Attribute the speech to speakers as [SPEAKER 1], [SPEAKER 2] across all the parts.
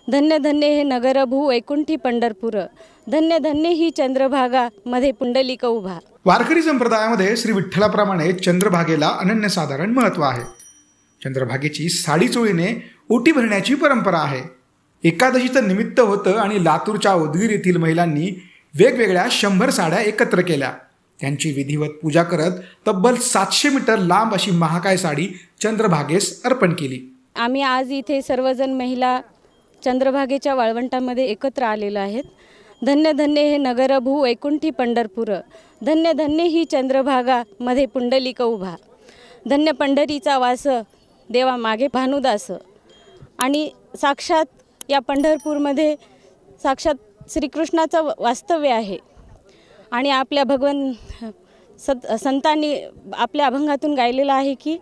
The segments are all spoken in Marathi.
[SPEAKER 1] धन्य धन्य हे नगर भू वैकुंठी पंढरपूर, धन्य धन्य ही चंद्रभागा मध्ये पुंडलिक उभा।
[SPEAKER 2] वारकरी संप्रदायामध्ये श्री विठ्ठलाप्रमाणे चंद्रभागेला अनन्यसाधारण महत्त्व आहे। चंद्रभागेची साडी चोळीने ओटी भरण्याची परंपरा आहे। एकादशीचं निमित्त होतं आणि लातूरच्या उदगीर येथील महिलांनी वेगवेगळ्या 100 साड्या एकत्र केल्या। त्यांची विधिवत पूजा करत तब्बल 700 मीटर लांब अशी महाकाय साडी चंद्रभागेस अर्पण केली।
[SPEAKER 1] आम्ही आज इथे सर्वजण महिला चंद्रभागेच्या वाळवंटामध्ये एकत्र आलेलो आहेत। धन्य धन्य हे नगर भू वैकुंठी पंढरपूर, धन्य धन्य ही चंद्रभागा मध्ये पुंडलिक उभा। धन्य पंढरीचा वास देवा मागे भानुदास। आणि साक्षात या पंढरपूरमध्ये साक्षात श्रीकृष्णाचं वास्तव्य आहे। आणि आपल्या संतांनी आपल्या अभंगातून गायलेलं आहे की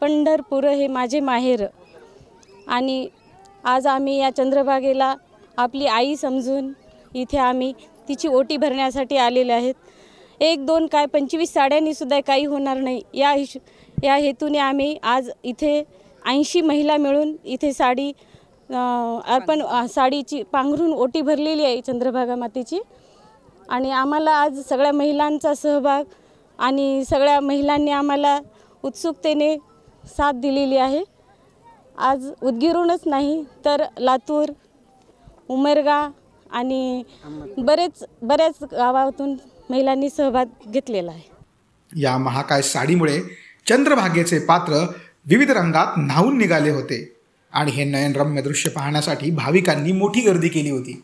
[SPEAKER 1] पंढरपूर हे माझे माहेर। आणि आज आम्ही या चंद्रभागेला आपली आई समजून इथे आम्ही तिची ओटी भरण्यासाठी आलेले आहेत। 1-2 काय 25 साड्यांनी सुद्धा काही होणार नाही, या हेतूने आम्ही आज इथे 80 महिला मिळून इथे साडीची पांघरून ओटी भरलेली आहे चंद्रभागा मातेची। आणि आम्हाला आज सगळ्या महिलांचा सहभाग आणि सगळ्या महिलांनी आम्हाला उत्सुकतेने साथ दिलेली आहे। आज उदगीरहूनच नाही तर लातूर, उमरगा आणि बऱ्याच गावातून महिलांनी सहभाग घेतलेला आहे।
[SPEAKER 2] या महाकाय साडीमुळे चंद्रभागेचे पात्र विविध रंगात न्हावून निघाले होते आणि हे नयनरम्य दृश्य पाहण्यासाठी भाविकांनी मोठी गर्दी केली होती।